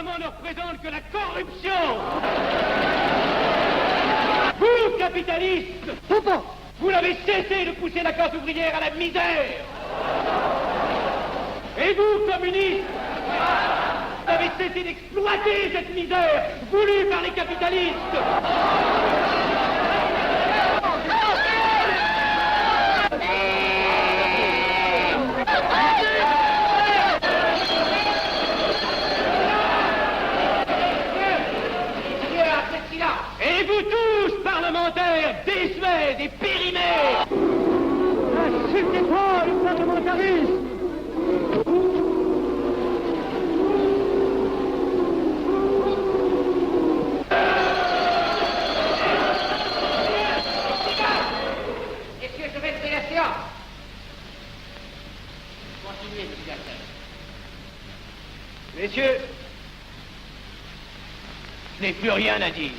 gouvernement ne représente que la corruption. Vous, capitalistes, vous n'avez cessé de pousser la classe ouvrière à la misère. Et vous, communistes, vous avez cessé d'exploiter cette misère voulue par les capitalistes. Et vous tous, parlementaires, désuets et périmés, n'insultez pas le parlementarisme. Messieurs, je vais lever la séance. Continuez, monsieur Gasset. Messieurs, je n'ai plus rien à dire.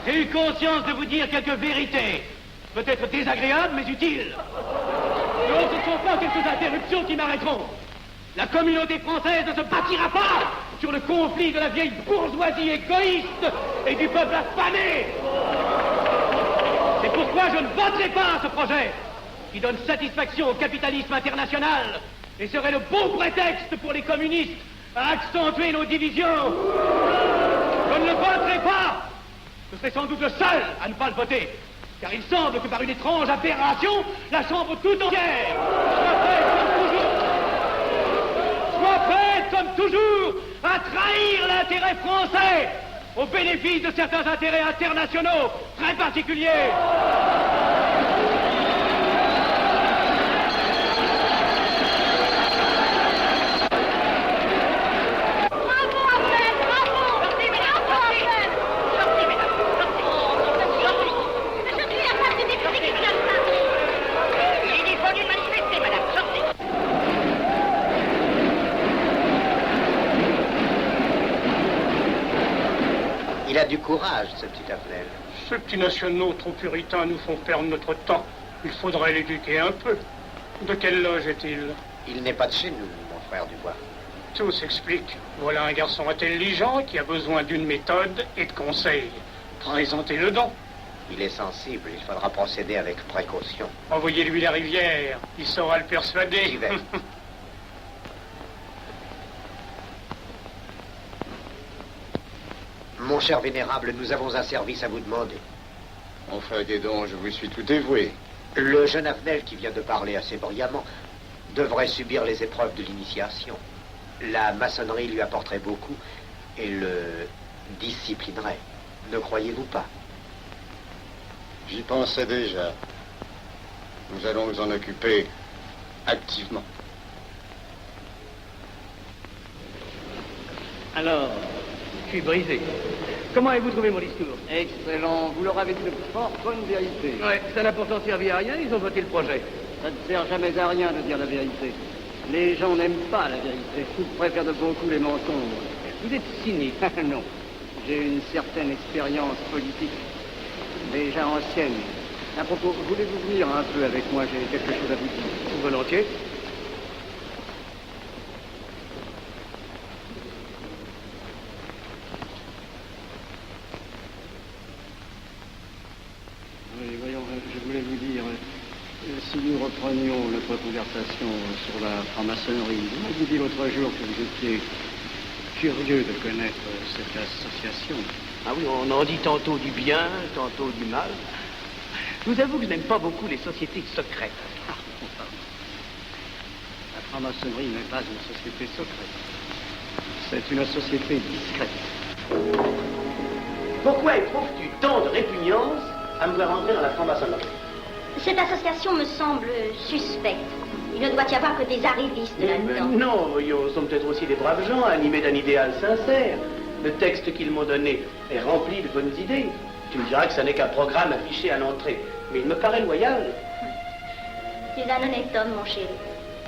J'ai eu conscience de vous dire quelques vérités, peut-être désagréables, mais utiles. Non, ce ne sont pas quelques interruptions qui m'arrêteront. La communauté française ne se bâtira pas sur le conflit de la vieille bourgeoisie égoïste et du peuple affamé. C'est pourquoi je ne voterai pas ce projet qui donne satisfaction au capitalisme international et serait le bon prétexte pour les communistes à accentuer nos divisions. Je ne le voterai pas. Je serai sans doute le seul à ne pas le voter, car il semble que par une étrange aberration, la Chambre tout entière soit prête comme toujours à trahir l'intérêt français au bénéfice de certains intérêts internationaux très particuliers. Il a du courage, ce petit Afnel. Ces petits nationaux trop puritains nous font perdre notre temps. Il faudrait l'éduquer un peu. De quelle loge est-il? Il n'est pas de chez nous, mon frère Dubois. Tout s'explique. Voilà un garçon intelligent qui a besoin d'une méthode et de conseils. Présentez-le donc. Il est sensible, il faudra procéder avec précaution. Envoyez-lui la rivière, il saura le persuader. J'y vais. Mon cher vénérable, nous avons un service à vous demander. Enfin, dis donc, je vous suis tout dévoué. Le jeune Afnel qui vient de parler assez brillamment devrait subir les épreuves de l'initiation. La maçonnerie lui apporterait beaucoup et le disciplinerait. Ne croyez-vous pas? J'y pensais déjà. Nous allons nous en occuper activement. Alors, je suis brisé. Comment avez-vous trouvé mon discours? Excellent. Vous leur avez dit de fort bonne vérité. Ouais, ça n'a pourtant servi à rien, ils ont voté le projet. Ça ne sert jamais à rien de dire la vérité. Les gens n'aiment pas la vérité. Ils préfèrent de beaucoup les mensonges. Vous êtes cynique. Non. J'ai une certaine expérience politique, déjà ancienne. À propos, voulez-vous venir un peu avec moi? J'ai quelque chose à vous dire. Volontiers. Oui, voyons, je voulais vous dire, si nous reprenions notre conversation sur la franc-maçonnerie, vous m'avez dit l'autre jour que vous étiez curieux de connaître cette association. Ah oui, on en dit tantôt du bien, tantôt du mal. Je vous avoue que je n'aime pas beaucoup les sociétés secrètes. La franc-maçonnerie n'est pas une société secrète. C'est une société discrète. Pourquoi éprouves-tu tant de répugnance à me voir entrer dans la franc-maçonnerie? Cette association me semble suspecte. Il ne doit y avoir que des arrivistes là-dedans. Non, voyons, sont peut-être aussi des braves gens animés d'un idéal sincère. Le texte qu'ils m'ont donné est rempli de bonnes idées. Tu me diras que ce n'est qu'un programme affiché à l'entrée, mais il me paraît loyal. Tu es un honnête homme, mon chéri.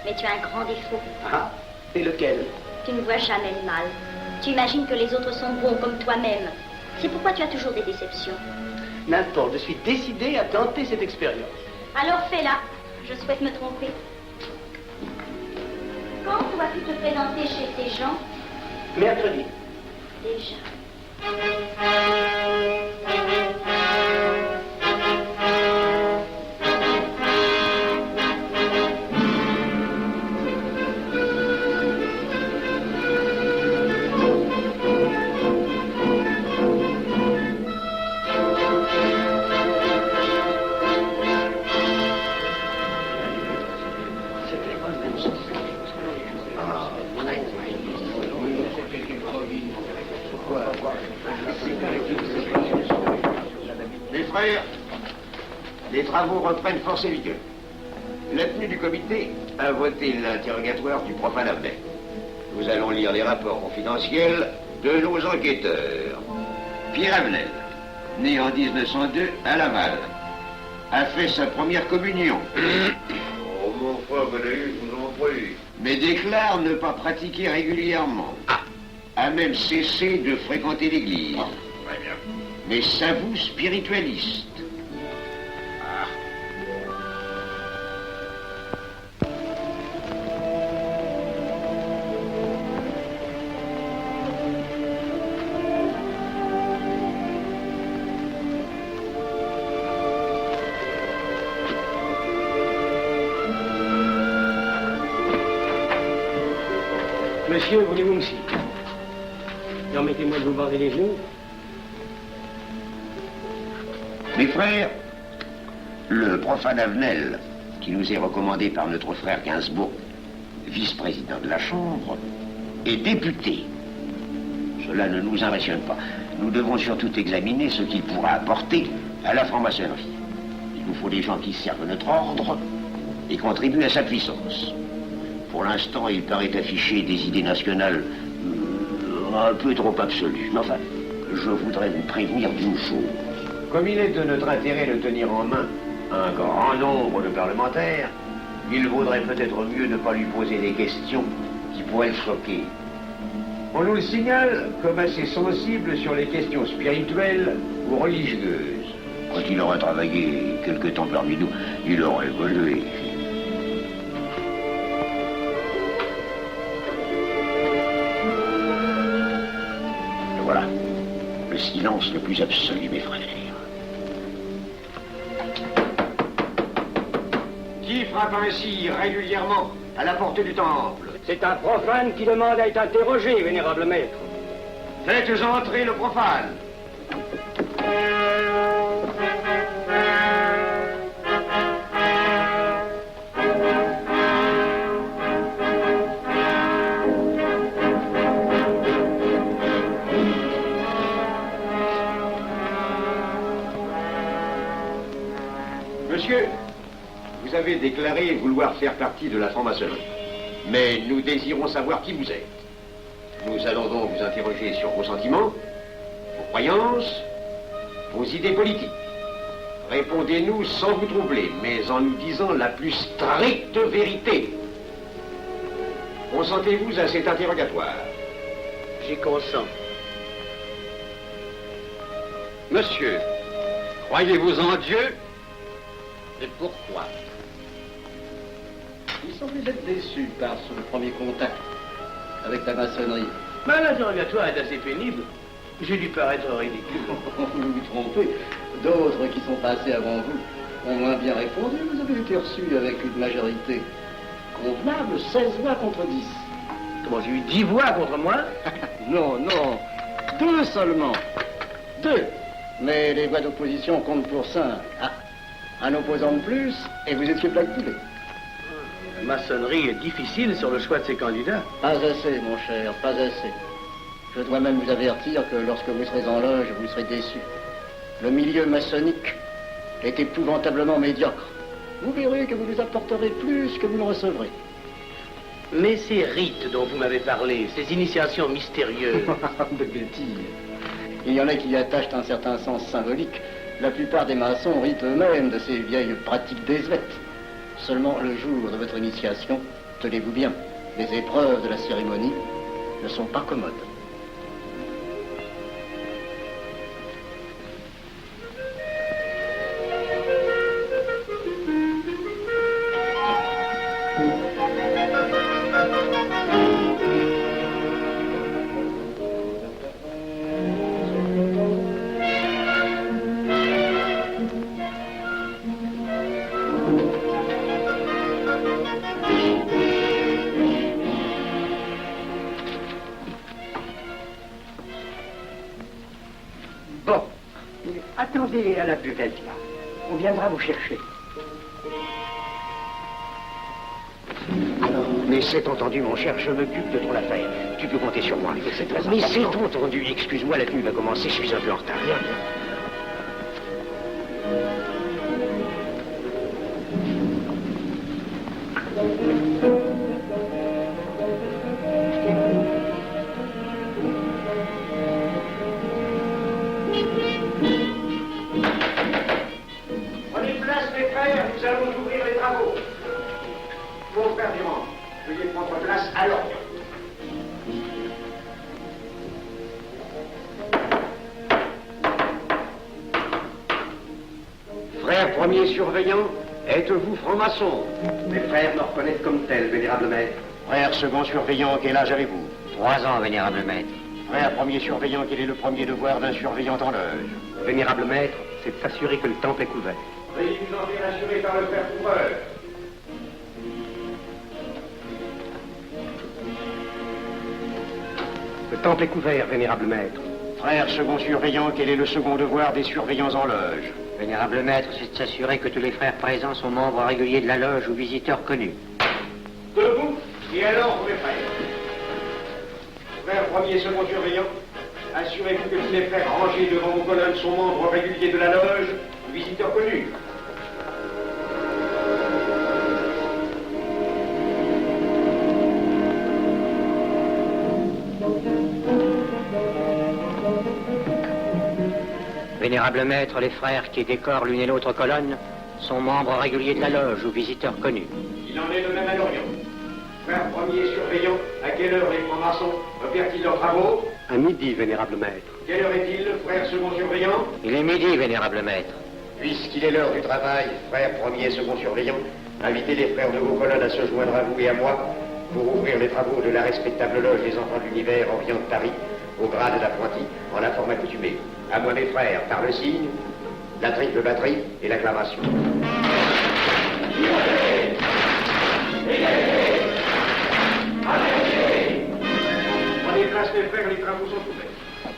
Mais tu as un grand défaut. Ah, et lequel? Tu ne vois jamais le mal. Tu imagines que les autres sont bons comme toi-même. C'est pourquoi tu as toujours des déceptions. N'importe, je suis décidé à tenter cette expérience. Alors fais-la. Je souhaite me tromper. Quand dois-tu te présenter chez ces gens? Mercredi. Déjà. Mes frères, les travaux reprennent force et vigueur. La tenue du comité a voté l'interrogatoire du profane Abel. Nous allons lire les rapports confidentiels de nos enquêteurs. Pierre Avenel, né en 1902 à Laval, a fait sa première communion. Oh, mon frère, je vous en prie. Mais déclare ne pas pratiquer régulièrement. A même cessé de fréquenter l'église. Très bien. Mais s'avoue spiritualiste. Monsieur, voulez-vous me citer? Permettez-moi de vous bander les genoux. Mes frères, le profane Avenel, qui nous est recommandé par notre frère Gainsbourg, vice-président de la Chambre, est député. Cela ne nous impressionne pas. Nous devons surtout examiner ce qu'il pourra apporter à la franc-maçonnerie. Il nous faut des gens qui servent notre ordre et contribuent à sa puissance. Pour l'instant, il paraît afficher des idées nationales un peu trop absolues. Mais enfin, je voudrais vous prévenir d'une chose. Comme il est de notre intérêt de tenir en main un grand nombre de parlementaires, il vaudrait peut-être mieux ne pas lui poser des questions qui pourraient le choquer. On nous le signale comme assez sensible sur les questions spirituelles ou religieuses. Quand il aura travaillé quelque temps parmi nous, il aura évolué. Et voilà, le silence le plus absolu, mes frères. Qui frappe ainsi régulièrement à la porte du temple? C'est un profane qui demande à être interrogé, vénérable maître. Faites entrer le profane. Monsieur, vous avez déclaré vouloir faire partie de la franc-maçonnerie. Mais nous désirons savoir qui vous êtes. Nous allons donc vous interroger sur vos sentiments, vos croyances, vos idées politiques. Répondez-nous sans vous troubler, mais en nous disant la plus stricte vérité. Consentez-vous à cet interrogatoire? J'y consens. Monsieur, croyez-vous en Dieu? Et pourquoi? Il semble être déçu par son premier contact avec la maçonnerie. Mais l'interrogatoire est assez pénible. J'ai dû paraître ridicule. Vous vous trompez. D'autres qui sont passés avant vous ont moins bien répondu. Vous avez été reçu avec une majorité convenable, 16 voix contre 10. Comment, j'ai eu 10 voix contre moi? Non, non, 2 seulement. 2. Mais les voix d'opposition comptent pour 5. Ah, un opposant de plus, et vous étiez calculé. La maçonnerie est difficile sur le choix de ses candidats. Pas assez, mon cher, pas assez. Je dois même vous avertir que lorsque vous serez en loge, vous serez déçu. Le milieu maçonnique est épouvantablement médiocre. Vous verrez que vous nous apporterez plus que vous ne recevrez. Mais ces rites dont vous m'avez parlé, ces initiations mystérieuses... De bêtises. Il y en a qui y attachent un certain sens symbolique. La plupart des maçons rient eux-mêmes de ces vieilles pratiques désuètes. Seulement le jour de votre initiation, tenez-vous bien, les épreuves de la cérémonie ne sont pas commodes. Bon, attendez à la buvette, là. On viendra vous chercher. Mais c'est entendu, mon cher, je m'occupe de ton affaire. Tu peux compter sur moi. Mais c'est entendu, excuse-moi, la tenue va commencer, je suis un peu en retard. Viens. Prenez place, mes frères, nous allons ouvrir les travaux. Mon frère Durand, veuillez prendre place à l'ordre. Frère premier surveillant, êtes-vous franc-maçon? Mes frères me reconnaissent comme tel, vénérable maître. Frère second surveillant, quel âge avez-vous? 3 ans, vénérable maître. Frère premier surveillant, quel est le premier devoir d'un surveillant en loge? Vénérable maître, c'est de s'assurer que le temple est couvert. Veuillez vous en faire assurer par le frère couvreur. Le temple est couvert, vénérable maître. Frère second surveillant, quel est le second devoir des surveillants en loge? Vénérable maître, c'est de s'assurer que tous les frères présents sont membres réguliers de la loge ou visiteurs connus. Debout, et alors, mes frères. Frère premier et second surveillant, assurez-vous que tous les frères rangés devant vos colonnes sont membres réguliers de la loge ou visiteurs connus. Vénérable maître, les frères qui décorent l'une et l'autre colonne sont membres réguliers de la loge ou visiteurs connus. Il en est de même à l'Orient. Frère premier surveillant, à quelle heure les francs-maçons opèrent-ils leurs travaux? À midi, vénérable maître. Quelle heure est-il, frère second surveillant? Il est midi, vénérable maître. Puisqu'il est l'heure du travail, frère premier et second surveillant, invitez les frères de vos colonnes à se joindre à vous et à moi pour ouvrir les travaux de la respectable loge des enfants de l'univers Orient de Paris, au grade d'apprenti, en la forme accoutumée. À moi, mes frères, par le signe, la triple batterie et l'acclamation. Prenez place, mes frères, les travaux sont ouverts.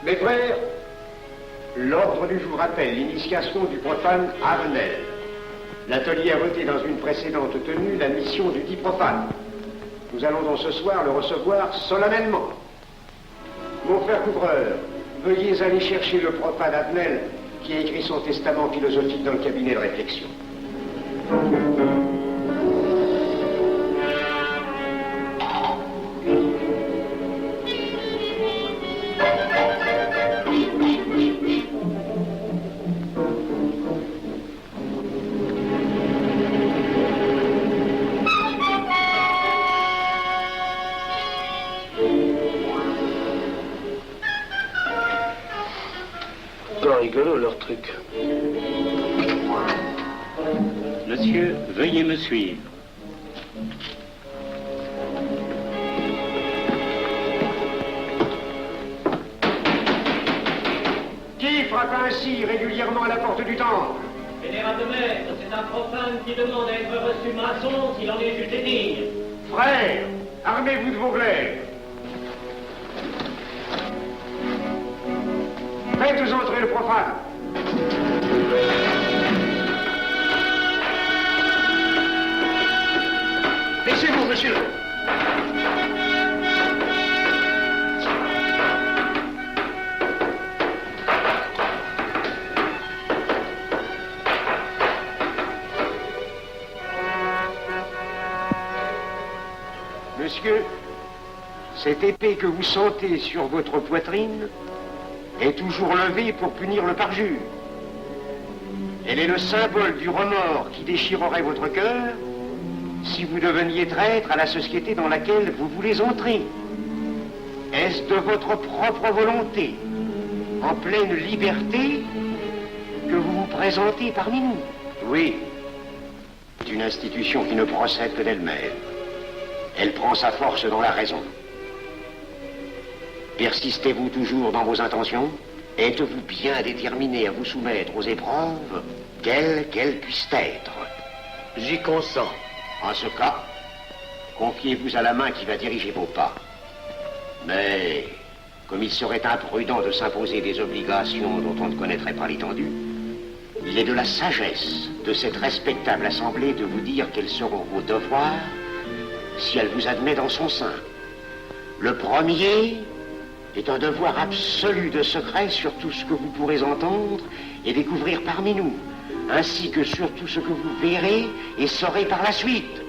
Mes frères, l'ordre du jour appelle l'initiation du profane Avenel. L'atelier a voté dans une précédente tenue la mission du dit profane. Nous allons donc ce soir le recevoir solennellement. Mon frère couvreur, veuillez aller chercher le profane Avenel qui a écrit son testament philosophique dans le cabinet de réflexion. Rigolo leur truc. Monsieur, veuillez me suivre. Qui frappe ainsi régulièrement à la porte du temple? Vénérable maître, c'est un profane qui demande à être reçu maçon s'il en est jugé digne. Frères, armez-vous de vos glaives. Faites entrer le profane. Laissez-vous, monsieur. Monsieur, cette épée que vous sentez sur votre poitrine est toujours levée pour punir le parjure. Elle est le symbole du remords qui déchirerait votre cœur si vous deveniez traître à la société dans laquelle vous voulez entrer. Est-ce de votre propre volonté, en pleine liberté, que vous vous présentez parmi nous? Oui. C'est une institution qui ne procède que d'elle-même. Elle prend sa force dans la raison. Persistez-vous toujours dans vos intentions? Êtes-vous bien déterminé à vous soumettre aux épreuves, quelles qu'elles puissent être? J'y consens. En ce cas, confiez-vous à la main qui va diriger vos pas. Mais comme il serait imprudent de s'imposer des obligations dont on ne connaîtrait pas l'étendue, il est de la sagesse de cette respectable assemblée de vous dire quels seront vos devoirs si elle vous admet dans son sein. Le premier est un devoir absolu de secret sur tout ce que vous pourrez entendre et découvrir parmi nous, ainsi que sur tout ce que vous verrez et saurez par la suite.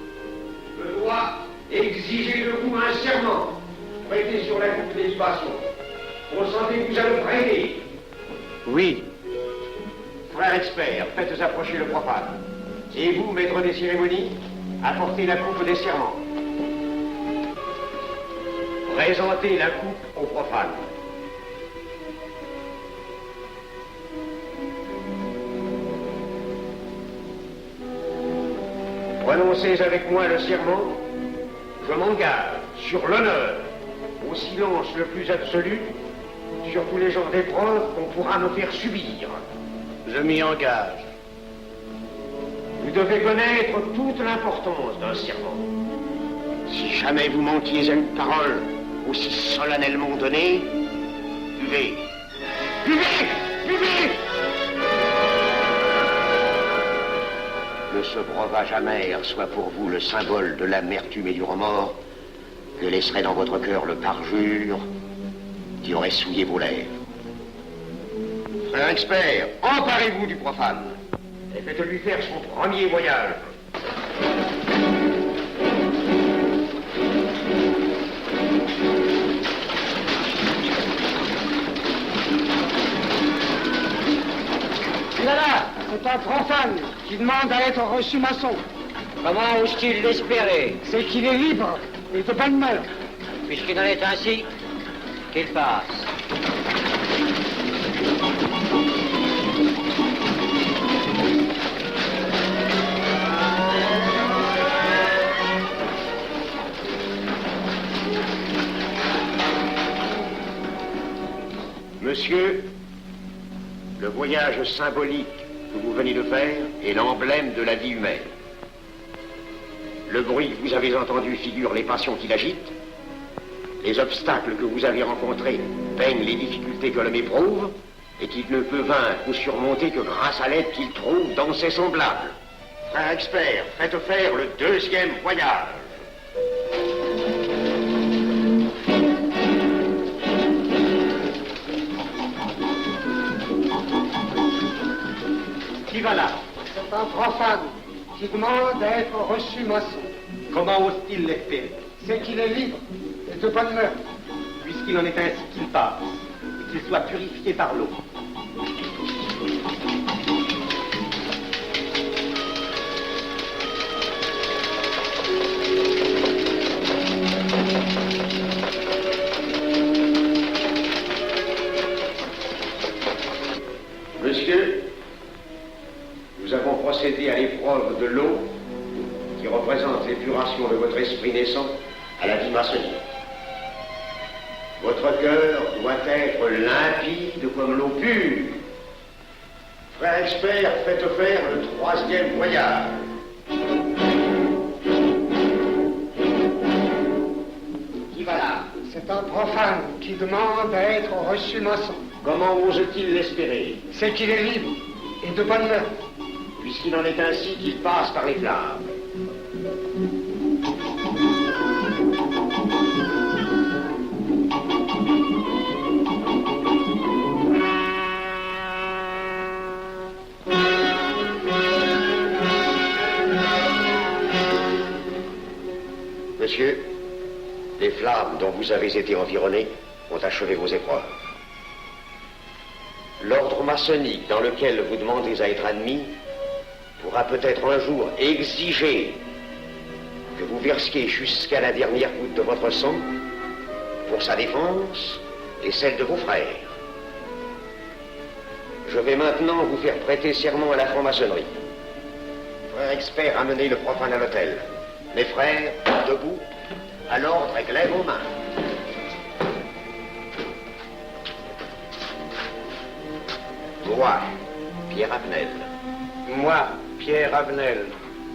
Je dois exiger de vous un serment prêté sur la coupe des libations. Consentez-vous à le prêter? Oui. Frère expert, faites approcher le profane. Et vous, maître des cérémonies, apportez la coupe des serments. Présentez la coupe au profane. Prononcez avec moi le serment. Je m'engage sur l'honneur, au silence le plus absolu, sur tous les genres d'épreuves qu'on pourra me faire subir. Je m'y engage. Vous devez connaître toute l'importance d'un serment. Si jamais vous manquiez à une parole aussi solennellement donnée, buvez. Buvez! Buvez! Que ce breuvage amer soit pour vous le symbole de l'amertume et du remords que laisserait dans votre cœur le parjure qui aurait souillé vos lèvres. Frère expert, emparez-vous du profane et faites-lui faire son premier voyage. Voilà, c'est un profane qui demande à être reçu maçon. Comment ose-t-il l'espérer? C'est qu'il est libre et de bonne mœurs. Puisqu'il en est ainsi, qu'il passe. Monsieur, le voyage symbolique que vous venez de faire est l'emblème de la vie humaine. Le bruit que vous avez entendu figure les passions qui l'agitent. Les obstacles que vous avez rencontrés peignent les difficultés que l'homme éprouve et qu'il ne peut vaincre ou surmonter que grâce à l'aide qu'il trouve dans ses semblables. Frère expert, faites faire le deuxième voyage. Qui va là? C'est un profane qui demande à être reçu maçon. Comment ose-t-il l'espérer? C'est qu'il est libre et de bonne mœurs. Puisqu'il en est ainsi qu'il passe, et qu'il soit purifié par l'eau. Monsieur, nous avons procédé à l'épreuve de l'eau qui représente l'épuration de votre esprit naissant à la vie maçonnique. Votre cœur doit être limpide comme l'eau pure. Frère expert, faites faire le troisième voyage. Qui va là? C'est un profane qui demande à être reçu maçon. Comment ose-t-il l'espérer? C'est qu'il est libre et de bonne mœurs. Puisqu'il en est ainsi qu'il passe par les flammes. Monsieur, les flammes dont vous avez été environné ont achevé vos épreuves. L'ordre maçonnique dans lequel vous demandez à être admis pourra peut-être un jour exiger que vous versiez jusqu'à la dernière goutte de votre sang pour sa défense et celle de vos frères. Je vais maintenant vous faire prêter serment à la franc-maçonnerie. Frère expert, amenez le profane à l'autel. Mes frères, debout, à l'ordre et glaive aux mains. Moi, Pierre Avenel. Moi, Pierre Avenel.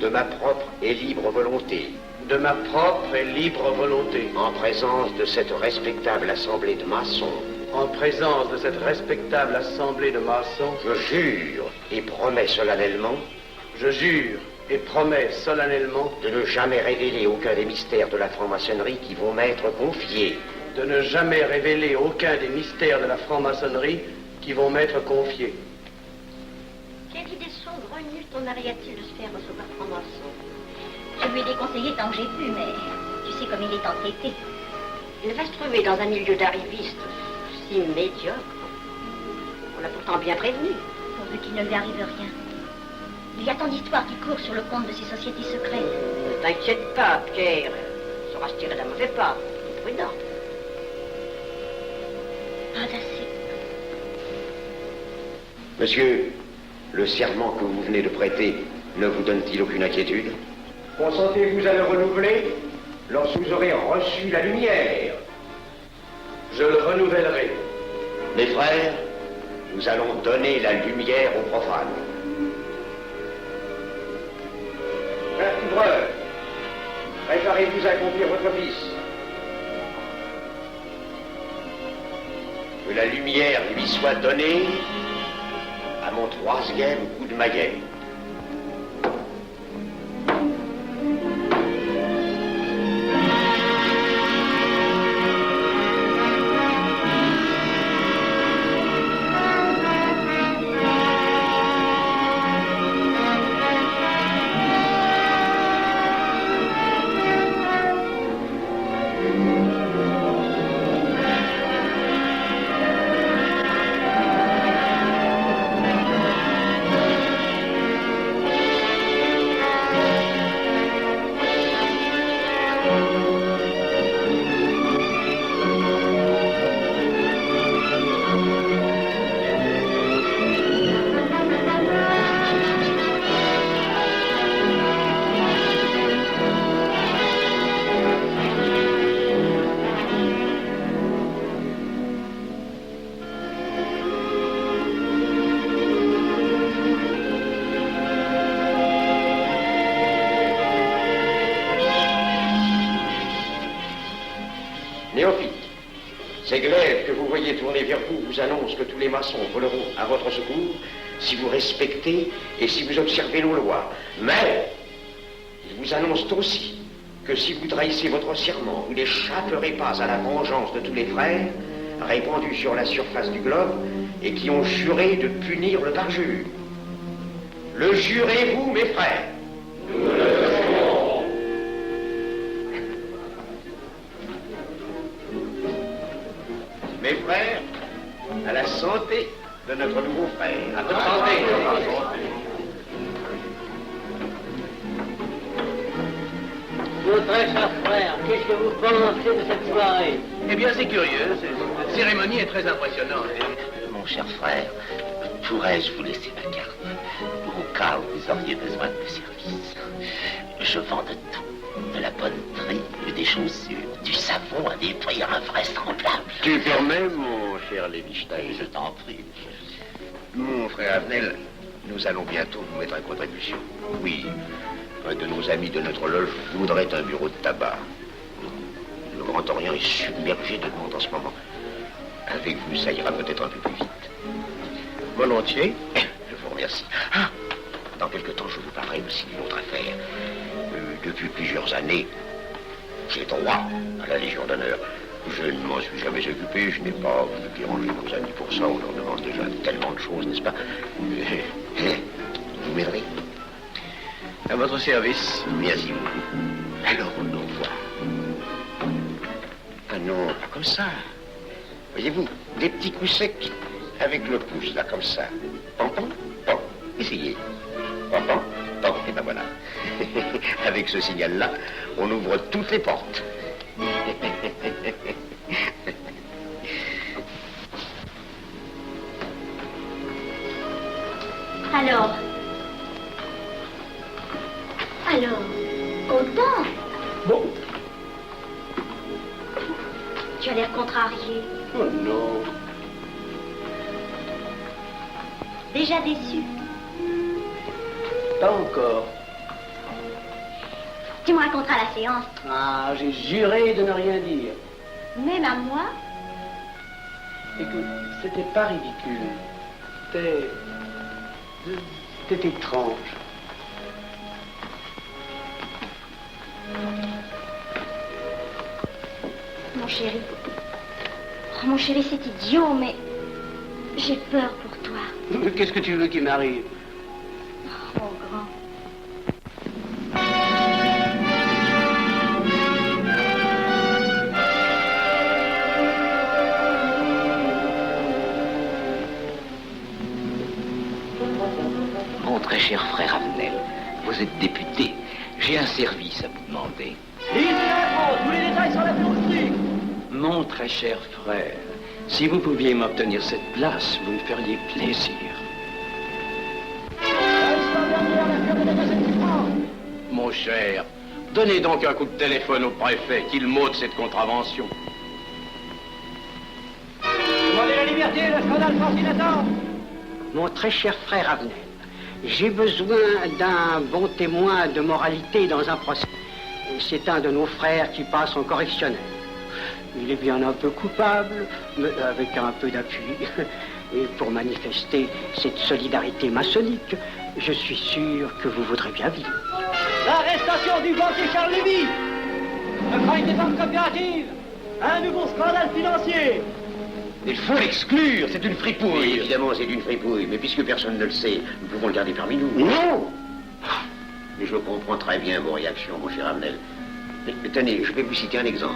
De ma propre et libre volonté, de ma propre et libre volonté. En présence de cette respectable assemblée de maçons. En présence de cette respectable assemblée de maçons. Je jure et promets solennellement. Je jure et promets solennellement. De ne jamais révéler aucun des mystères de la franc-maçonnerie qui vont m'être confiés. De ne jamais révéler aucun des mystères de la franc-maçonnerie qui vont m'être confiés. Quelle idée saugrenue ton mari a-t-il de se faire recevoir franc-maçon? Je lui ai déconseillé tant que j'ai pu, mais tu sais comme il est entêté. Il va se trouver dans un milieu d'arrivistes si médiocre. On l'a pourtant bien prévenu. Pourvu qu'il ne lui arrive rien. Il y a tant d'histoires qui courent sur le compte de ces sociétés secrètes. Ne t'inquiète pas, Pierre. Il saura se tirer d'un mauvais pas. Il est prudent. Pas assez. Monsieur, le serment que vous venez de prêter ne vous donne-t-il aucune inquiétude? Consentez-vous à le renouveler lorsque vous aurez reçu la lumière? Je le renouvellerai. Mes frères, nous allons donner la lumière aux profanes. Frère couvreur, préparez-vous à accomplir votre office. Que la lumière lui soit donnée à mon 3e coup de maillet. Néophyte, ces glaives que vous voyez tourner vers vous vous annoncent que tous les maçons voleront à votre secours si vous respectez et si vous observez nos lois. Mais ils vous annoncent aussi que si vous trahissez votre serment, vous n'échapperez pas à la vengeance de tous les frères répandus sur la surface du globe et qui ont juré de punir le parjure. Le jurez-vous, mes frères? Nous le jurons. Mes frères, à la santé de notre nouveau frère. À votre santé. Mon très cher frère, qu'est-ce que vous pensez de cette soirée? Eh bien, c'est curieux. Cette cérémonie est très impressionnante. Mon cher frère, pourrais-je vous laisser ma carte au cas où vous auriez besoin de mes services? Je vends de tout, de la bonne tripe, des chaussures, du savon à des prix invraisemblables. Tu permets, mon cher Lévi-Stein? Je t'en prie. Mon frère Avenel, nous allons bientôt vous mettre à contribution. Oui, un de nos amis de notre loge voudrait un bureau de tabac. Le Grand Orient est submergé de monde en ce moment. Avec vous, ça ira peut-être un peu plus vite. Volontiers. Je vous remercie. Ah, dans quelque temps, je vous parlerai aussi d'une autre affaire. Depuis plusieurs années, j'ai droit à la Légion d'honneur. Je ne m'en suis jamais occupé, je n'ai pas voulu déranger nos amis pour ça. On leur demande déjà tellement de choses, n'est-ce pas? Vous m'aiderez? À votre service. Merci beaucoup. Alors, on nous voit. Ah non, pas comme ça. Voyez-vous, des petits coups secs avec le pouce, là, comme ça. Pam, pam, pam. Essayez. Pam, pam, pam. Et ben voilà. Avec ce signal-là, on ouvre toutes les portes. Alors, content? Bon. Tu as l'air contrarié. Oh non. Déjà déçu? Pas encore. Tu me raconteras la séance. Ah, j'ai juré de ne rien dire. Même à moi? Écoute, c'était pas ridicule. C'était étrange. Mon chéri. Oh, mon chéri, c'est idiot, mais j'ai peur pour toi. Qu'est-ce que tu veux qu'il m'arrive? Oh, mon grand. Mon très cher frère Avenel, vous êtes député. J'ai un service à vous demander. Lisez l'info, tous les détails sur la bureaucratie. Mon très cher frère, si vous pouviez m'obtenir cette place, vous me feriez plaisir. Mon cher, donnez donc un coup de téléphone au préfet, qu'il m'ôte cette contravention. Demandez la liberté, le scandale fascinateur. Mon très cher frère Avenel, j'ai besoin d'un bon témoin de moralité dans un procès. C'est un de nos frères qui passe en correctionnel. Il est bien un peu coupable, mais avec un peu d'appui. Et pour manifester cette solidarité maçonnique, je suis sûr que vous voudrez bien vivre. L'arrestation du banquier Charles Lévy. Le crime des banques coopératives. Un nouveau scandale financier. Il faut l'exclure, c'est une fripouille. Oui, évidemment, c'est une fripouille, mais puisque personne ne le sait, nous pouvons le garder parmi nous. Non! Mais je comprends très bien vos réactions, mon cher Avenel. Mais tenez, je vais vous citer un exemple.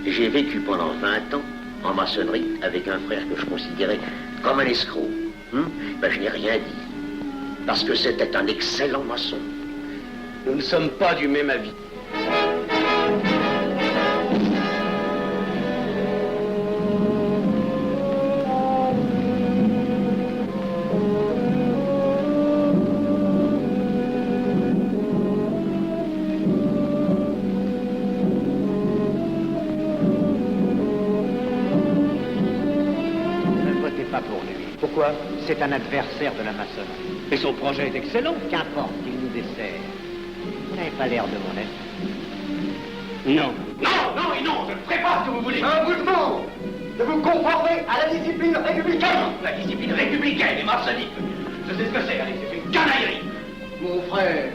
J'ai vécu pendant 20 ans en maçonnerie avec un frère que je considérais comme un escroc. Ben, je n'ai rien dit, parce que c'était un excellent maçon. Nous ne sommes pas du même avis. Pourquoi? C'est un adversaire de la maçonnerie. Et son projet est excellent. Qu'importe, il nous dessert. Vous n'avez pas l'air de mon être. Non. Non, non et non, je ne ferai pas ce que vous voulez. Je vous demande de vous conformer à la discipline républicaine. La discipline républicaine et maçonnique. Je sais ce que c'est, allez, c'est une canaillerie. Mon frère,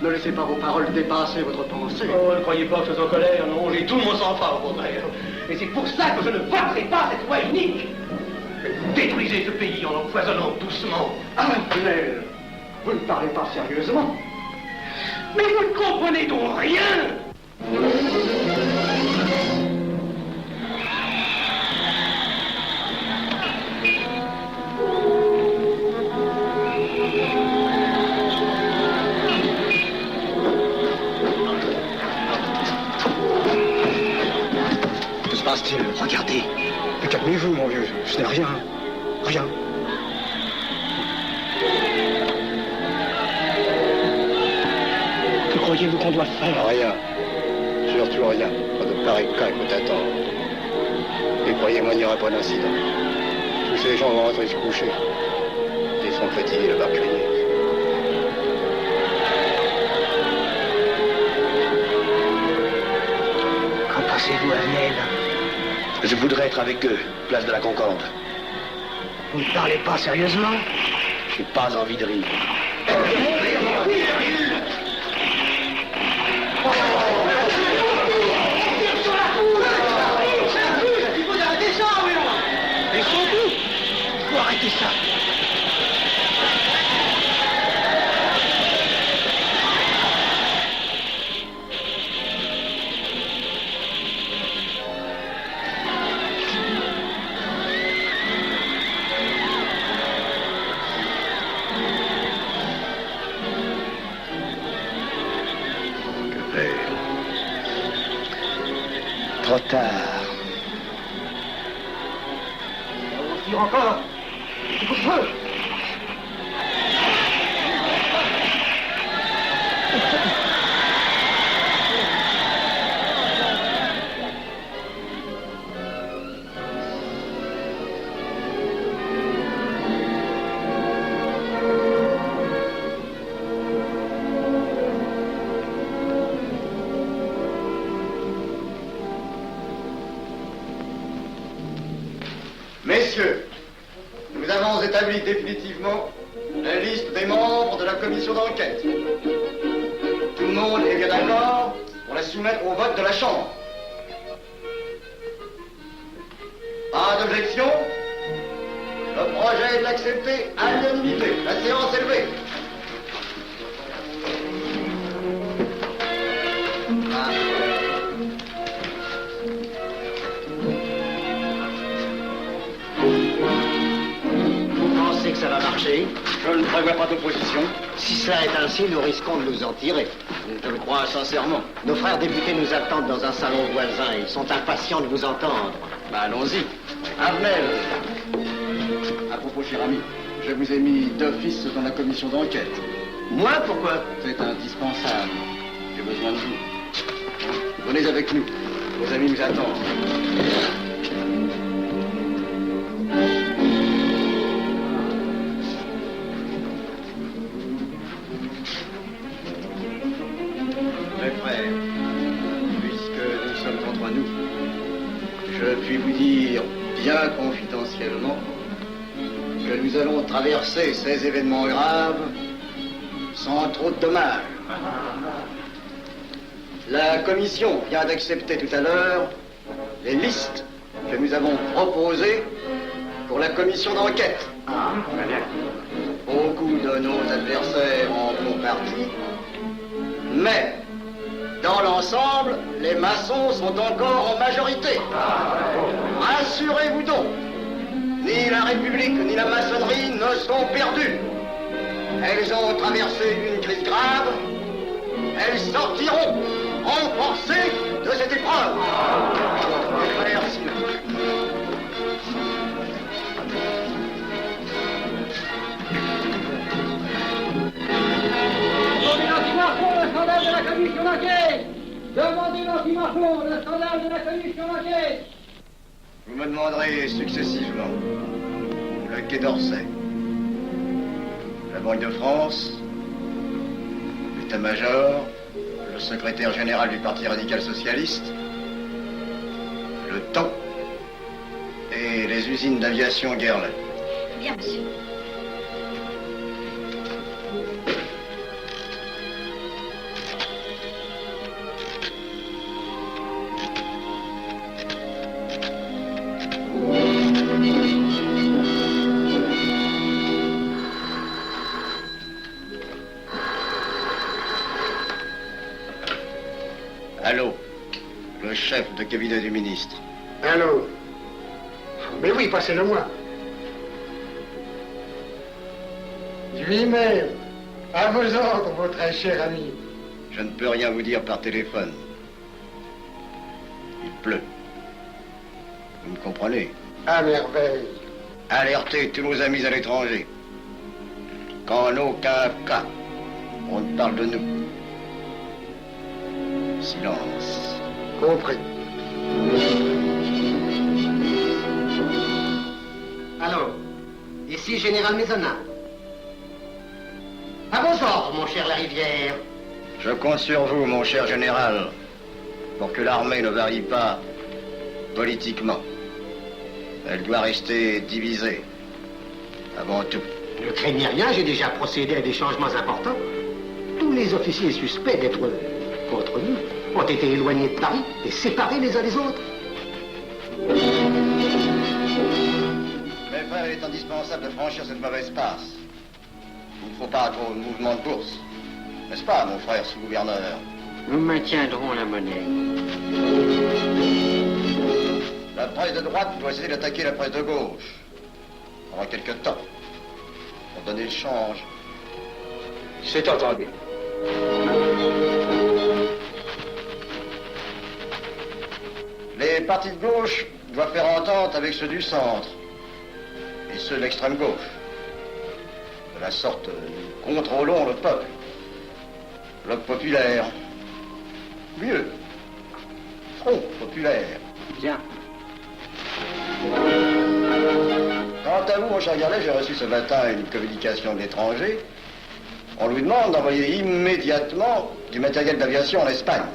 ne laissez pas vos paroles dépasser votre pensée. Oh, ne croyez pas que je suis en colère, non, j'ai tout mon sang-froid, au contraire. Et c'est pour ça que je ne voterai pas cette loi unique. Détruisez ce pays en l'empoisonnant doucement. Avenel, vous ne parlez pas sérieusement. Mais vous ne comprenez donc rien. Que se passe-t-il? Regardez. Mais calmez-vous, mon vieux. Ce n'est rien. Rien. Que croyez-vous qu'on doit faire? Rien. Surtout rien. Pas de pareil cas que t'attendre. Et croyez-moi, il n'y aura pas d'incident. Tous ces gens vont rentrer se coucher. Ils sont fatigués de crier. Qu'en pensez-vous, Avenel? Je voudrais être avec eux, place de la Concorde. Vous ne parlez pas sérieusement? J'ai pas envie de rire. Il faut arrêter ça, oui. Et surtout, il faut arrêter ça. Trop tard. On tire encore. Il faut le feu. messieurs, nous avons établi définitivement la liste des membres de la commission d'enquête. Tout le monde est bien d'accord pour la soumettre au vote de la Chambre. Pas d'objection? Le projet est accepté à l'unanimité. La séance est levée. Vous pensez que ça va marcher? Je ne prévois pas d'opposition. Si cela est ainsi, nous risquons de nous en tirer. Je le crois sincèrement. Nos frères députés nous attendent dans un salon voisin. Ils sont impatients de vous entendre. Bah, allons-y. Armel. À propos, cher ami, je vous ai mis d'office dans la commission d'enquête. Moi, pourquoi? C'est indispensable. J'ai besoin de vous. Venez avec nous. Vos amis nous attendent. Mes frères, puisque nous sommes entre nous, je puis vous dire bien confidentiellement que nous allons traverser ces événements graves sans trop de dommages. La commission vient d'accepter tout à l'heure les listes que nous avons proposées pour la commission d'enquête. Beaucoup de nos adversaires en font partie, mais dans l'ensemble, les maçons sont encore en majorité. Rassurez-vous donc, ni la République ni la maçonnerie ne sont perdues. Elles ont traversé une crise grave. Elles sortiront renforcées de cette épreuve. Merci. Demandez l'anti-Marfond, le scandale de la commission d'enquête. Demandez l'anti-Marfond, le scandale de la commission d'enquête. Vous me demanderez successivement le Quai d'Orsay, la Banque de France, l'état-major, le secrétaire général du Parti radical socialiste, le temps et les usines d'aviation Guerlain. Bien, monsieur. Allô, le chef de cabinet du ministre. Allô? Mais oui, passez-le moi. Lui-même, à vos ordres, mon très cher ami. Je ne peux rien vous dire par téléphone. Il pleut. Vous me comprenez? À merveille. Alertez tous nos amis à l'étranger. Qu'en aucun cas, on ne parle de nous. Silence. Compris. Allô, ici Général Maisonnat. À vos ordres, mon cher Larivière. Je compte sur vous, mon cher général, pour que l'armée ne varie pas politiquement. Elle doit rester divisée, avant tout. Ne craignez rien, j'ai déjà procédé à des changements importants. Tous les officiers suspects d'être contre nous ont été éloignés de Paris et séparés les uns des autres. Mes frères, il est indispensable de franchir cette mauvaise passe. Il ne faut pas trop de mouvement de bourse. N'est-ce pas, mon frère sous-gouverneur? Nous maintiendrons la monnaie. La presse de droite doit essayer d'attaquer la presse de gauche. Pendant quelque temps. Pour donner le change. C'est entendu. Les partis de gauche doivent faire entente avec ceux du centre. Et ceux de l'extrême gauche. De la sorte, nous contrôlons le peuple. Le populaire. Mieux. Front populaire. Bien. Quant à vous, mon cher Garlet, j'ai reçu ce matin une communication de l'étranger. On lui demande d'envoyer immédiatement du matériel d'aviation en Espagne.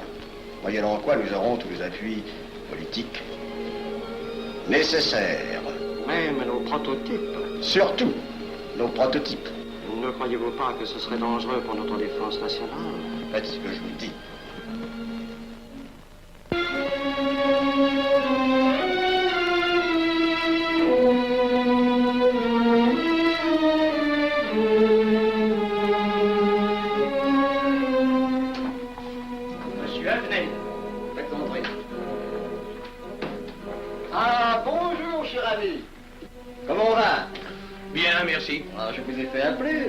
Moyennant quoi nous aurons tous les appuis politiques nécessaires. Oui, mais nos prototypes. Surtout, nos prototypes. Ne croyez-vous pas que ce serait dangereux pour notre défense nationale? Faites ce que je vous dis. Monsieur Avenel, faites entrer. Ah, bonjour, cher ami. Comment on va? Bien, merci. Ah, je vous ai fait appeler.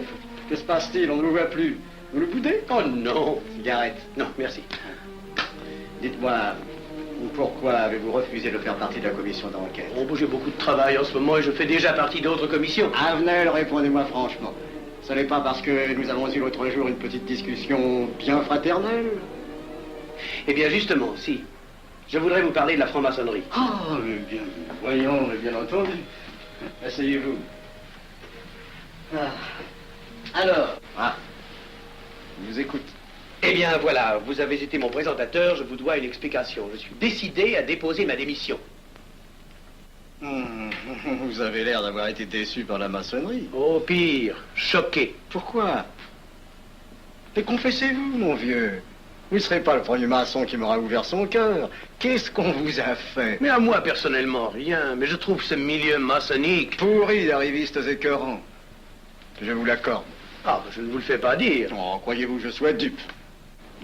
Que se passe-t-il? On ne vous voit plus. Vous le boudez? Oh non. Cigarette. Non, merci. Dites-moi, pourquoi avez-vous refusé de faire partie de la commission d'enquête? Oh, j'ai beaucoup de travail en ce moment et je fais déjà partie d'autres commissions. Avenel, répondez-moi franchement. Ce n'est pas parce que nous avons eu l'autre jour une petite discussion bien fraternelle? Eh bien, justement, si. Je voudrais vous parler de la franc-maçonnerie. Ah, mais bien, voyons, mais bien entendu. Asseyez-vous. Ah. Alors? Ah. Je vous écoute. Eh bien, voilà, vous avez été mon présentateur, je vous dois une explication. Je suis décidé à déposer ma démission. Vous avez l'air d'avoir été déçu par la maçonnerie. Oh, pire, choqué. Pourquoi? Mais confessez-vous, mon vieux. Vous ne serez pas le premier maçon qui m'aura ouvert son cœur. Qu'est-ce qu'on vous a fait? Mais à moi, personnellement, rien. Mais je trouve ce milieu maçonnique... pourri d'arrivistes écœurants. Je vous l'accorde. Ah, je ne vous le fais pas dire. Oh, croyez-vous que je sois dupe?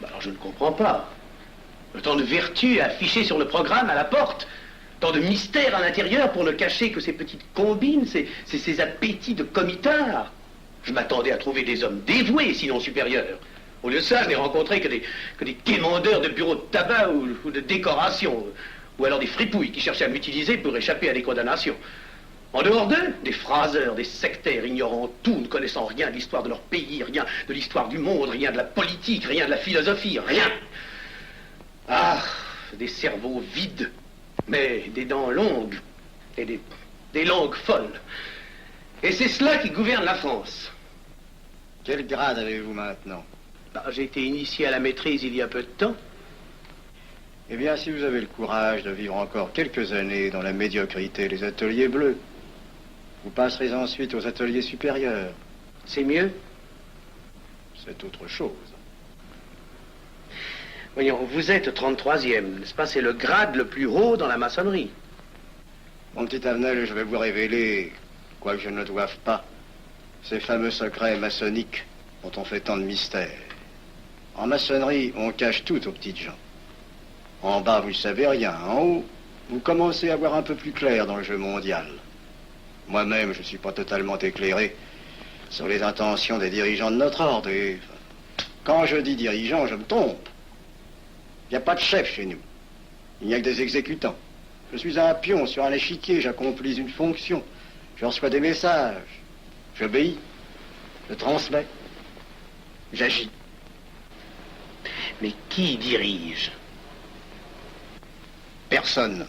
Alors, je ne comprends pas. Tant de vertus affichées sur le programme à la porte. Tant de mystères à l'intérieur pour ne cacher que ces petites combines, ces appétits de comitard. Je m'attendais à trouver des hommes dévoués, sinon supérieurs. Au lieu de ça, je n'ai rencontré que des quémandeurs de bureaux de tabac ou de décoration, ou alors des fripouilles qui cherchaient à m'utiliser pour échapper à des condamnations. En dehors d'eux, des phraseurs, des sectaires, ignorant tout, ne connaissant rien de l'histoire de leur pays, rien de l'histoire du monde, rien de la politique, rien de la philosophie, rien. Ah, des cerveaux vides, mais des dents longues, et des langues folles. Et c'est cela qui gouverne la France. Quel grade avez-vous maintenant? J'ai été initié à la maîtrise il y a peu de temps. Eh bien, si vous avez le courage de vivre encore quelques années dans la médiocrité des ateliers bleus, vous passerez ensuite aux ateliers supérieurs. C'est mieux? C'est autre chose. Voyons, vous êtes 33e, n'est-ce pas? C'est le grade le plus haut dans la maçonnerie. Mon petit Avenel, je vais vous révéler, quoique je ne le doive pas, ces fameux secrets maçonniques dont on fait tant de mystères. En maçonnerie, on cache tout aux petites gens. En bas, vous ne savez rien. En haut, vous commencez à voir un peu plus clair dans le jeu mondial. Moi-même, je ne suis pas totalement éclairé sur les intentions des dirigeants de notre ordre. Et quand je dis dirigeants, je me trompe. Il n'y a pas de chef chez nous. Il n'y a que des exécutants. Je suis un pion sur un échiquier, j'accomplis une fonction. Je reçois des messages. J'obéis. Je transmets. J'agis. Mais qui dirige? Personne.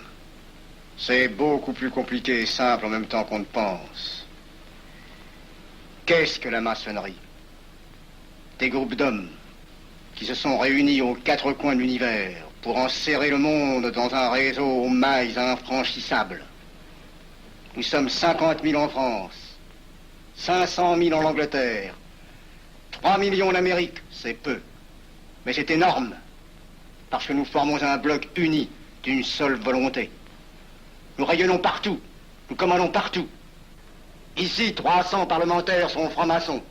C'est beaucoup plus compliqué et simple en même temps qu'on ne pense. Qu'est-ce que la maçonnerie? Des groupes d'hommes qui se sont réunis aux quatre coins de l'univers pour enserrer le monde dans un réseau aux mailles infranchissables. Nous sommes 50 000 en France, 500 000 en Angleterre, 3 millions en Amérique, c'est peu. Mais c'est énorme, parce que nous formons un bloc uni d'une seule volonté. Nous rayonnons partout, nous commandons partout. Ici, 300 parlementaires sont francs-maçons.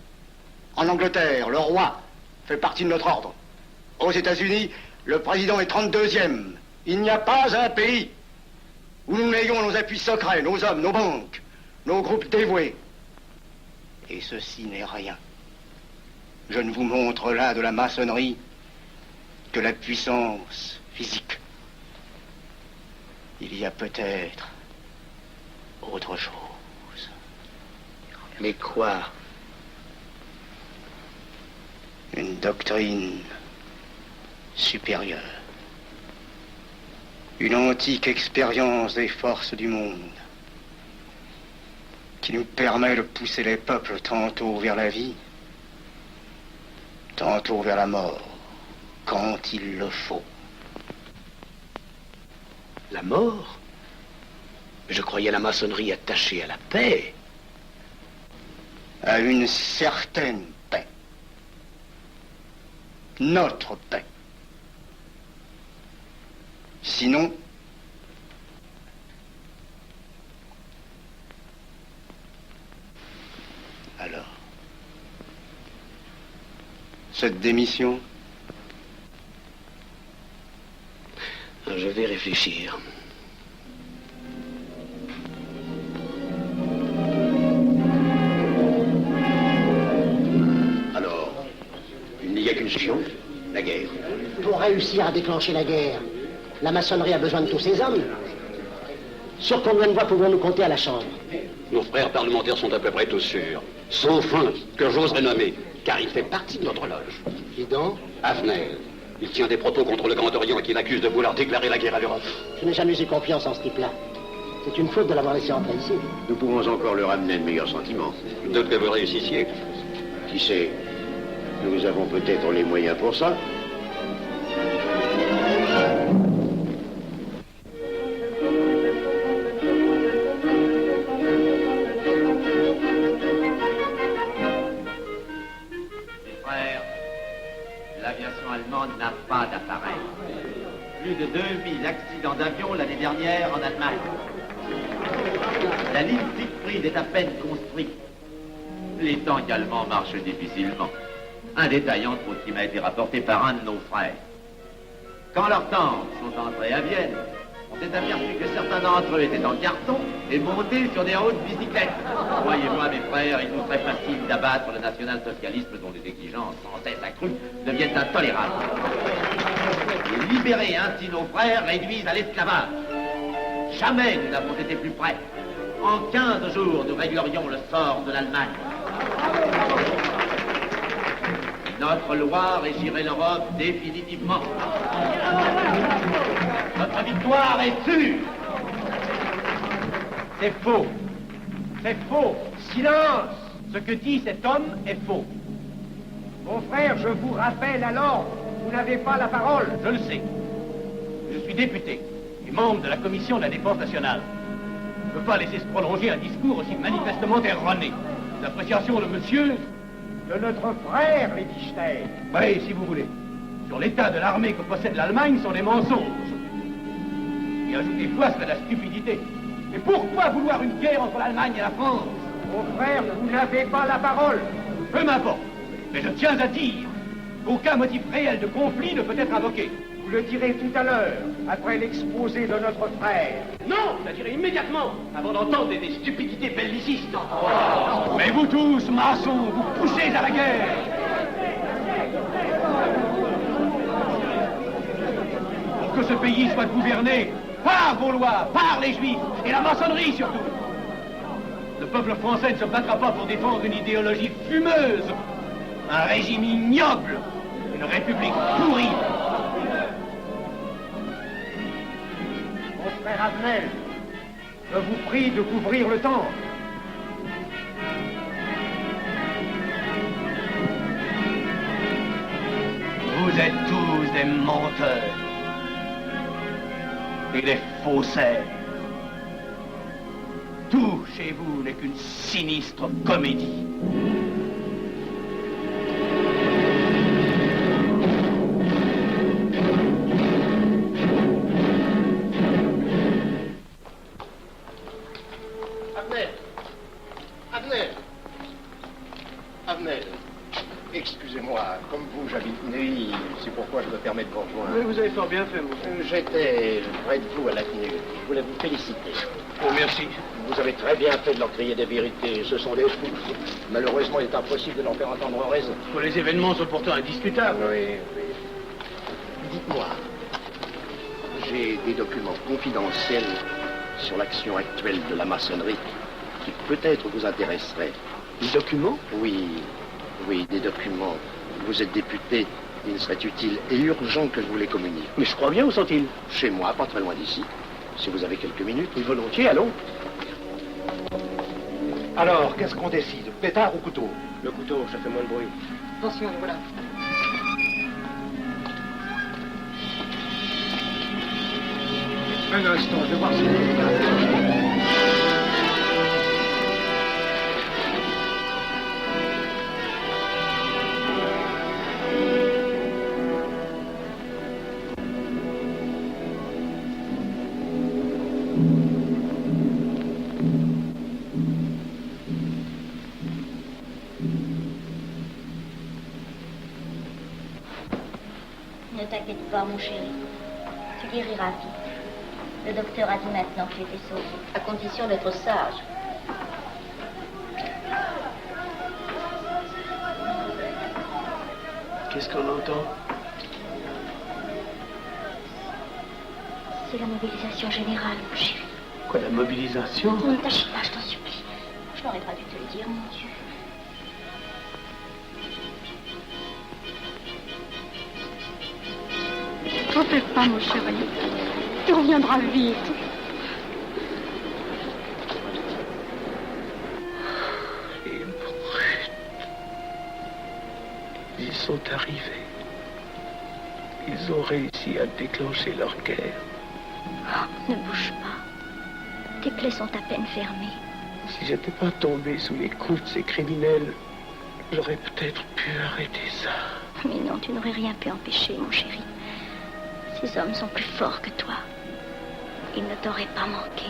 En Angleterre, le roi fait partie de notre ordre. Aux États-Unis, le président est 32e. Il n'y a pas un pays où nous n'ayons nos appuis secrets, nos hommes, nos banques, nos groupes dévoués. Et ceci n'est rien. Je ne vous montre là de la maçonnerie que la puissance physique. Il y a peut-être autre chose. Mais quoi? Une doctrine supérieure. Une antique expérience des forces du monde qui nous permet de pousser les peuples tantôt vers la vie, tantôt vers la mort, quand il le faut. La mort? Je croyais la maçonnerie attachée à la paix. À une certaine paix. Notre paix. Sinon, alors, cette démission, je vais réfléchir. Alors, il n'y a qu'une solution, la guerre. Pour réussir à déclencher la guerre, la maçonnerie a besoin de tous ses hommes. Sur combien de voix pouvons-nous compter à la Chambre? Nos frères parlementaires sont à peu près tous sûrs. Sauf un, que j'oserais nommer, car il fait partie de notre loge. Qui donc? Avenel. Il tient des propos contre le Grand Orient qui l'accuse de vouloir déclarer la guerre à l'Europe. Je n'ai jamais eu confiance en ce type-là. C'est une faute de l'avoir laissé entrer ici. Nous pouvons encore leur amener de meilleurs sentiments. De que vous réussissiez. Qui sait? Nous avons peut-être les moyens pour ça. L'aviation allemande n'a pas d'appareil. Plus de 2000 accidents d'avion l'année dernière en Allemagne. La ligne Siegfried est à peine construite. Les tanks allemands marchent difficilement. Un détail entre autres qui m'a été rapporté par un de nos frères. Quand leurs tanks sont entrés à Vienne, on s'est aperçu que certains d'entre eux étaient en carton et montés sur des hautes bicyclettes. Croyez-moi, mes frères, il nous serait facile d'abattre le national-socialisme dont les exigences sans cesse accrues deviennent intolérables. Et libérer ainsi nos frères réduisent à l'esclavage. Jamais nous n'avons été plus près. En 15 jours, nous réglerions le sort de l'Allemagne. Notre loi régirait l'Europe définitivement. Notre victoire est sûre. C'est faux. C'est faux. Silence. Ce que dit cet homme est faux. Mon frère, je vous rappelle alors, vous n'avez pas la parole. Je le sais. Je suis député et membre de la commission de la défense nationale. Je ne peux pas laisser se prolonger un discours aussi manifestement erroné. L'appréciation de monsieur... De notre frère, Liechtenstein. Oui, si vous voulez. Sur l'état de l'armée que possède l'Allemagne sont des mensonges. Et ajouter foi serait de la stupidité. Mais pourquoi vouloir une guerre entre l'Allemagne et la France? Mon frère, vous n'avez pas la parole. Peu m'importe. Mais je tiens à dire qu'aucun motif réel de conflit ne peut être invoqué. Vous le direz tout à l'heure, après l'exposé de notre frère. Non, je la dirai immédiatement, avant d'entendre des stupidités bellicistes. Mais vous tous, maçons, vous poussez à la guerre. Pour que ce pays soit gouverné par vos lois, par les Juifs, et la maçonnerie surtout. Le peuple français ne se battra pas pour défendre une idéologie fumeuse, un régime ignoble, une république pourrie. Mon frère Avenel, je vous prie de couvrir le temple. Vous êtes tous des menteurs et des faussaires. Tout chez vous n'est qu'une sinistre comédie. Avenel, excusez-moi, comme vous, j'habite Neuilly, c'est pourquoi je me permets de vous rejoindre. Mais vous avez fort bien fait, mon frère. J'étais près de vous à l'avenue. Je voulais vous féliciter. Oh, merci. Vous avez très bien fait de leur crier des vérités. Ce sont des fous. Malheureusement, il est impossible de leur faire entendre raison. Les événements sont pourtant indiscutables. Oui, oui. Dites-moi, j'ai des documents confidentiels sur l'action actuelle de la maçonnerie qui peut-être vous intéresseraient. Des documents? Oui, oui, des documents. Vous êtes député, il serait utile et urgent que je vous les communique. Mais je crois bien, où sont-ils? Chez moi, pas très loin d'ici. Si vous avez quelques minutes. Oui, volontiers, allons. Alors, qu'est-ce qu'on décide? Pétard ou couteau? Le couteau, ça fait moins de bruit. Attention, voilà. Un instant, je vais voir si... t'inquiète pas, mon chéri. Tu guériras vite. Le docteur a dit maintenant que tu étais sauvé, à condition d'être sage. Qu'est-ce qu'on entend? C'est la mobilisation générale, mon chéri. Quoi, la mobilisation? Ne t'agite pas, je t'en supplie. Je n'aurais pas dû te le dire, mon Dieu. T'en fais pas, mon chéri. Tu reviendras vite. Les brutes. Ils sont arrivés. Ils ont réussi à déclencher leur guerre. Oh, ne bouge pas. Tes plaies sont à peine fermées. Si j'étais pas tombé sous les coups de ces criminels, j'aurais peut-être pu arrêter ça. Mais non, tu n'aurais rien pu empêcher, mon chéri. Ces hommes sont plus forts que toi. Ils ne t'auraient pas manqué.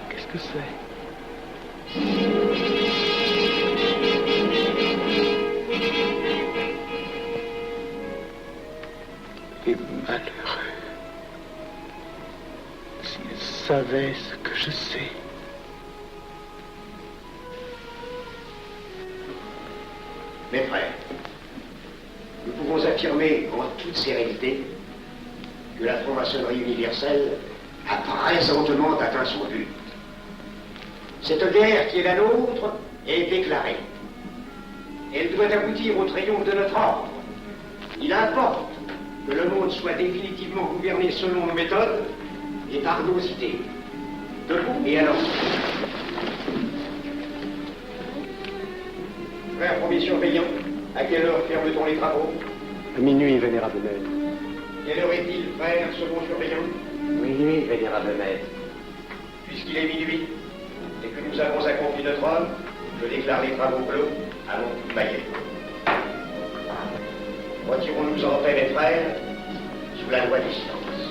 Qu'est-ce que c'est? Les malheureux. S'ils savaient ce que je sais. Mes frères, nous pouvons affirmer en toute sérénité que la franc-maçonnerie universelle a présentement atteint son but. Cette guerre qui est la nôtre est déclarée. Elle doit aboutir au triomphe de notre ordre. Il importe que le monde soit définitivement gouverné selon nos méthodes et par nos idées. Debout et alors. Frère premier surveillant, à quelle heure ferme-t-on les travaux? À minuit, vénérable maître. Quelle heure est-il, frère second surveillant? Minuit, vénérable maître. Puisqu'il est minuit et que nous avons accompli notre œuvre, je déclare les travaux clos. Allons, Maillet. Retirons-nous en paix, mes frères, sous la loi du silence.